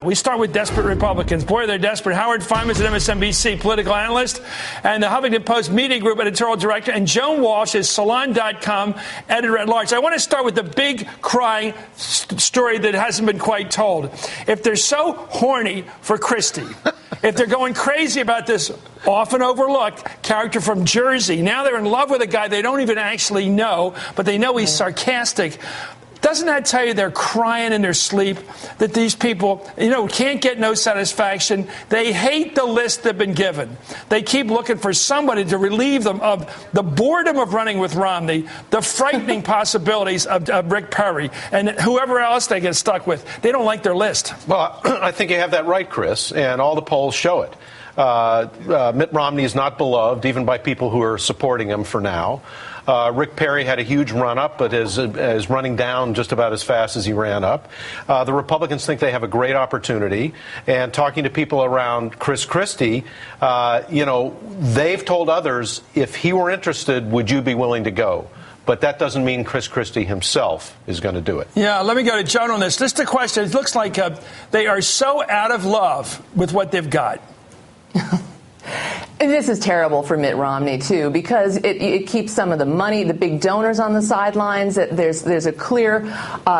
We start with desperate Republicans. Boy, they're desperate. Howard Fineman's an MSNBC political analyst and the Huffington Post Media Group editorial director, and Joan Walsh is Salon.com editor-at-large. I want to start with the big crying story that hasn't been quite told. If they're so horny for Christie, if they're going crazy about this often overlooked character from Jersey, now they're in love with a guy they don't even actually know, but they know he's sarcastic. Doesn't that tell you they're crying in their sleep, that these people, can't get no satisfaction? They hate the list they've been given. They keep looking for somebody to relieve them of the boredom of running with Romney, the frightening possibilities of Rick Perry, and whoever else they get stuck with. They don't like their list. Well, I think you have that right, Chris, and all the polls show it. Mitt Romney is not beloved, even by people who are supporting him for now. Rick Perry had a huge run-up, but is running down just about as fast as he ran up. The Republicans think they have a great opportunity. And talking to people around Chris Christie, they've told others, if he were interested, would you be willing to go? But that doesn't mean Chris Christie himself is going to do it. Yeah, let me go to Joan on this. Just a question. It looks like they are so out of love with what they've got. And this is terrible for Mitt Romney, too, because it keeps some of the money, the big donors on the sidelines. There's a clear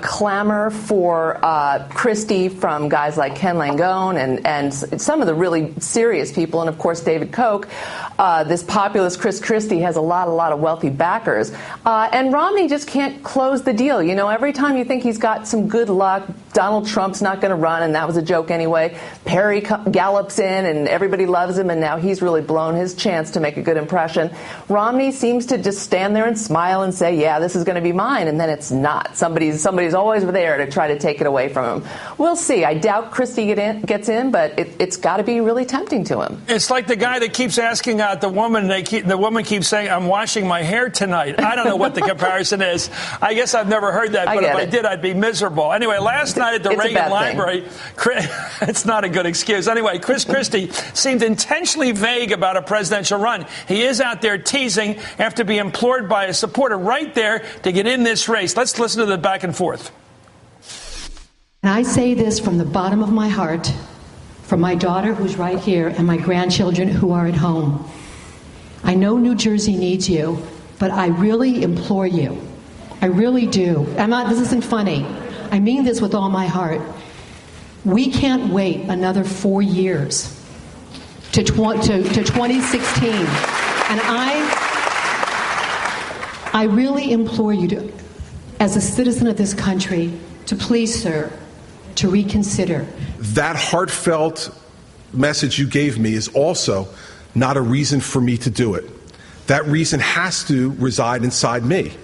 clamor for Christie from guys like Ken Langone and some of the really serious people, and, of course, David Koch. This populist Chris Christie has a lot of wealthy backers. And Romney just can't close the deal. Every time you think he's got some good luck, Donald Trump's not going to run, and that was a joke anyway. Perry gallops in, and everybody loves him, and now he's really blown his chance to make a good impression. Romney seems to just stand there and smile and say, yeah, this is going to be mine, and then it's not. Somebody's always there to try to take it away from him. We'll see. I doubt Christie gets in, but it's got to be really tempting to him. It's like the guy that keeps asking out the woman, the woman keeps saying, I'm washing my hair tonight. I don't know what the comparison is. I guess I've never heard that, but if I did, I'd be miserable. Anyway, last night at the Reagan Library, it's not a good excuse. Anyway, Chris Christie seemed intentionally vague about a presidential run. He is out there teasing after being implored by a supporter right there to get in this race. Let's listen to the back and forth. And I say this from the bottom of my heart, for my daughter who's right here and my grandchildren who are at home. I know New Jersey needs you, but I really implore you. I really do. This isn't funny. I mean this with all my heart. We can't wait another 4 years to 2016. And I really implore you to, as a citizen of this country, to please, sir, to reconsider. That heartfelt message you gave me is also not a reason for me to do it. That reason has to reside inside me.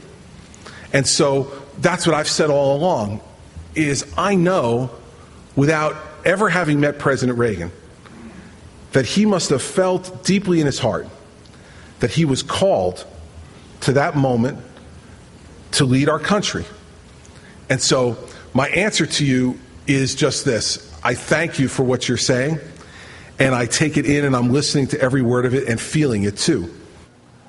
And so that's what I've said all along, is I know, without ever having met President Reagan, that he must have felt deeply in his heart that he was called to that moment to lead our country. And so my answer to you is just this. I thank you for what you're saying, and I take it in, and I'm listening to every word of it and feeling it too.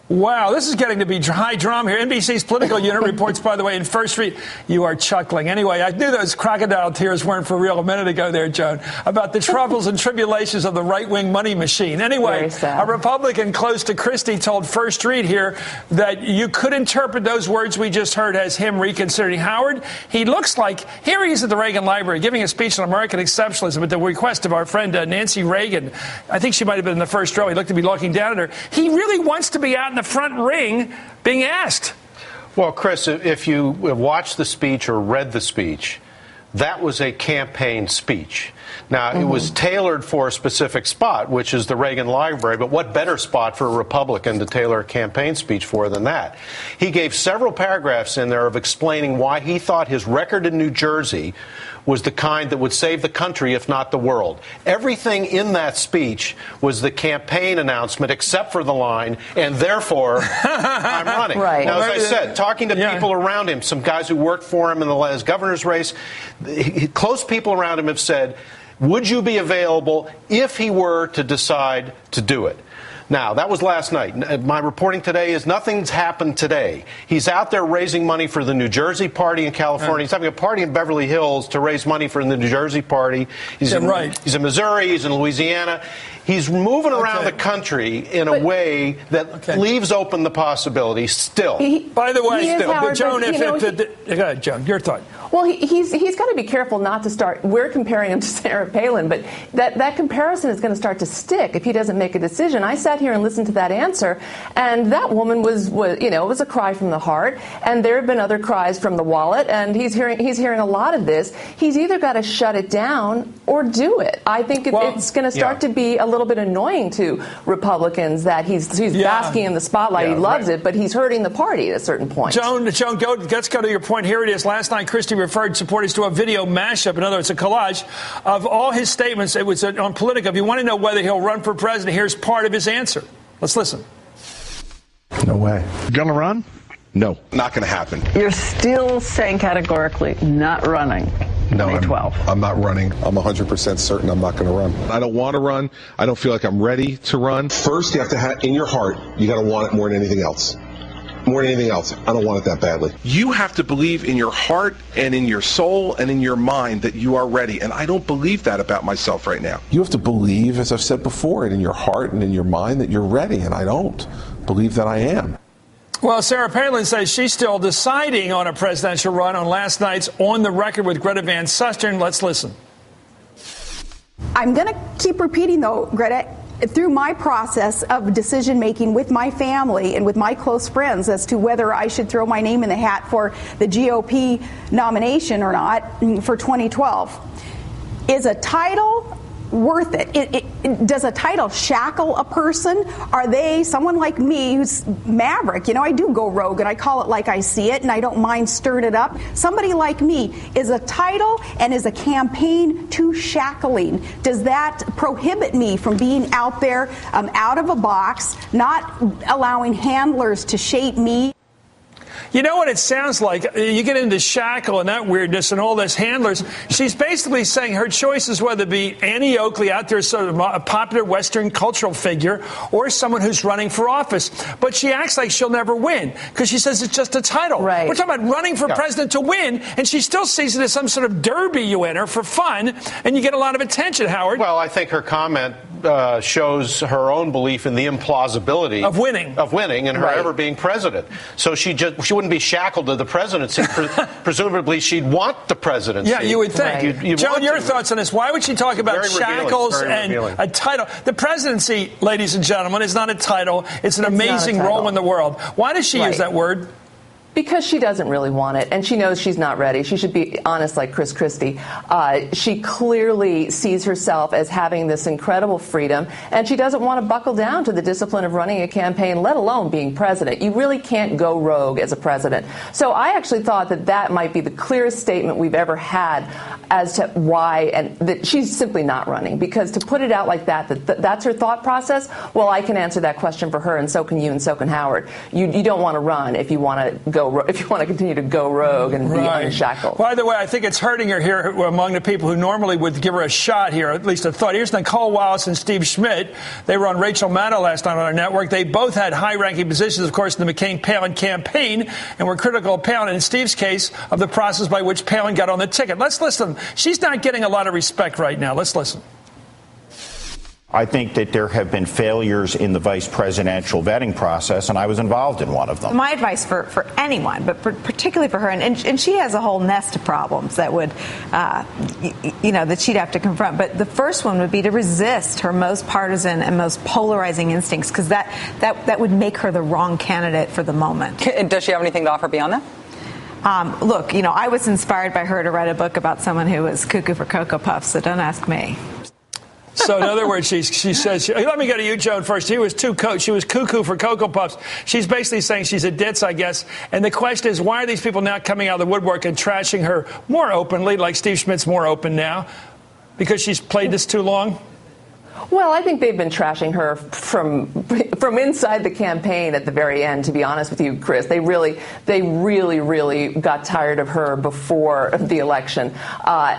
Wow, this is getting to be high drama here. NBC's political unit reports, by the way, in First Street. You are chuckling. Anyway, I knew those crocodile tears weren't for real a minute ago there, Joan, about the troubles and tribulations of the right-wing money machine. Anyway, a Republican close to Christie told First Street here that you could interpret those words we just heard as him reconsidering. Howard, he looks like, here he is at the Reagan Library giving a speech on American exceptionalism at the request of our friend Nancy Reagan. I think she might have been in the first row. He looked to be looking down at her. He really wants to be out in the front ring being asked. Well, Chris, if you watched the speech or read the speech, that was a campaign speech. Now, it was tailored for a specific spot, which is the Reagan Library, but what better spot for a Republican to tailor a campaign speech for than that? He gave several paragraphs in there of explaining why he thought his record in New Jersey was the kind that would save the country, if not the world. Everything in that speech was the campaign announcement, except for the line, and therefore, I'm running. Right. Now, as I said, talking to people around him, some guys who worked for him in the last governor's race, close people around him have said, would you be available if he were to decide to do it? Now, that was last night. My reporting today is nothing's happened today. He's out there raising money for the New Jersey party in California. He's having a party in Beverly Hills to raise money for the New Jersey party. He's in Missouri. He's in Louisiana. He's moving around the country in a way that leaves open the possibility still. By the way, Joan, go ahead, Joan, your thought. Well, he's got to be careful not to start. We're comparing him to Sarah Palin, but that comparison is going to start to stick if he doesn't make a decision. I sat here and listened to that answer, and that woman was it was a cry from the heart, and there have been other cries from the wallet, and he's hearing a lot of this. He's either got to shut it down or do it. I think it's going to start to be a little bit annoying to Republicans that he's basking in the spotlight. He loves it, but he's hurting the party at a certain point. Joan, let's go to your point. Here it is. Last night, Christie referred supporters to a video mashup. In other words, a collage of all his statements. It was on Politico. If you want to know whether he'll run for president, here's part of his answer. Let's listen. No way. Gonna run? No, not going to happen. You're still saying categorically not running. No, I'm not running. I'm 100% certain I'm not going to run. I don't want to run. I don't feel like I'm ready to run. First, you have to have in your heart, you got to want it more than anything else. More than anything else. I don't want it that badly. You have to believe in your heart and in your soul and in your mind that you are ready. And I don't believe that about myself right now. You have to believe, as I've said before, in your heart and in your mind that you're ready. And I don't believe that I am. Well, Sarah Palin says she's still deciding on a presidential run on last night's On the Record with Greta Van Susteren. Let's listen. I'm going to keep repeating, though, Greta, through my process of decision making with my family and with my close friends as to whether I should throw my name in the hat for the GOP nomination or not for 2012. Is a title worth it? Does a title shackle a person? Are they someone like me who's maverick? I do go rogue and I call it like I see it and I don't mind stirring it up. Somebody like me, is a title and is a campaign too shackling? Does that prohibit me from being out there, out of a box, not allowing handlers to shape me? You know what it sounds like? You get into shackle and that weirdness and all this handlers. She's basically saying her choice is whether to be Annie Oakley out there, sort of a popular Western cultural figure, or someone who's running for office. But she acts like she'll never win because she says it's just a title. Right. We're talking about running for president to win, and she still sees it as some sort of derby you enter for fun, and you get a lot of attention, Howard. Well, I think her comment shows her own belief in the implausibility of winning and her ever being president. So she wouldn't be shackled to the presidency. Presumably, she'd want the presidency. Yeah, you would think. Right. Joan, your thoughts on this? Why would she talk about shackles and a title? The presidency, ladies and gentlemen, is not a title. It's an amazing role in the world. Why does she use that word? Because she doesn't really want it, and she knows she's not ready. She should be honest like Chris Christie. She clearly sees herself as having this incredible freedom, and she doesn't want to buckle down to the discipline of running a campaign, let alone being president. You really can't go rogue as a president. So I actually thought that might be the clearest statement we've ever had as to why, and that she's simply not running. Because to put it out like that's her thought process, well, I can answer that question for her, and so can you, and so can Howard. You don't want to run if you want to continue to go rogue and be unshackled. By the way, I think it's hurting her here among the people who normally would give her a shot here, at least a thought. Here's Nicole Wallace and Steve Schmidt. They were on Rachel Maddow last night on our network. They both had high-ranking positions, of course, in the McCain-Palin campaign, and were critical of Palin, in Steve's case, of the process by which Palin got on the ticket. Let's listen. She's not getting a lot of respect right now. Let's listen. I think that there have been failures in the vice presidential vetting process, and I was involved in one of them. My advice for anyone, but particularly for her, and she has a whole nest of problems that would, that she'd have to confront. But the first one would be to resist her most partisan and most polarizing instincts, because that would make her the wrong candidate for the moment. Does she have anything to offer beyond that? Look, I was inspired by her to write a book about someone who was cuckoo for Cocoa Puffs, so don't ask me. So in other words, she says, let me go to you, Joan, first. She was cuckoo for Cocoa Puffs. She's basically saying she's a ditz, I guess. And the question is, why are these people now coming out of the woodwork and trashing her more openly, like Steve Schmidt's more open now? Because she's played this too long? Well, I think they've been trashing her from inside the campaign at the very end, to be honest with you, Chris. They really got tired of her before the election.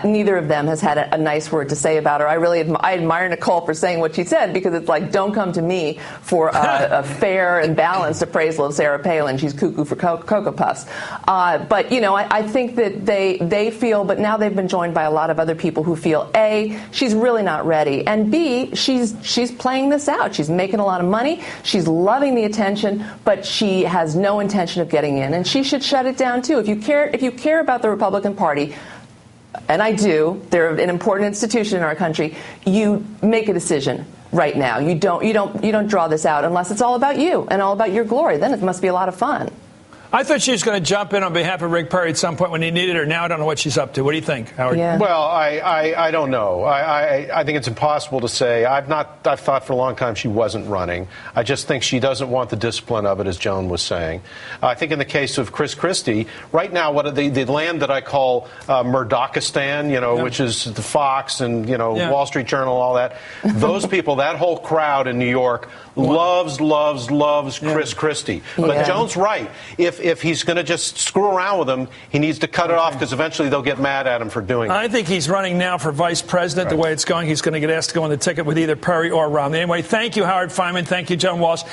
Neither of them has had a nice word to say about her. I admire Nicole for saying what she said, because it's like, don't come to me for a fair and balanced appraisal of Sarah Palin. She's cuckoo for Cocoa Puffs. But, I think that they feel, but now they've been joined by a lot of other people who feel, A, she's really not ready, and B, she's playing this out. She's making a lot of money. She's loving the attention, but she has no intention of getting in, and she should shut it down too. If you care about the Republican Party, and I do, they're an important institution in our country, you make a decision right now. You don't draw this out unless it's all about you and all about your glory. Then it must be a lot of fun. I thought she was going to jump in on behalf of Rick Perry at some point when he needed her. Now I don't know what she's up to. What do you think, Howard? Yeah. Well, I don't know. I think it's impossible to say. I've thought for a long time she wasn't running. I just think she doesn't want the discipline of it, as Joan was saying. I think in the case of Chris Christie, right now, the land that I call Murdochistan, which is the Fox and Wall Street Journal, all that. Those people, that whole crowd in New York, loves Chris Christie. But Joan's right. If he's going to just screw around with them, he needs to cut it off, because eventually they'll get mad at him for doing it. I think he's running now for vice president. The way it's going, he's going to get asked to go on the ticket with either Perry or Romney. Anyway, thank you, Howard Fineman. Thank you, Joan Walsh.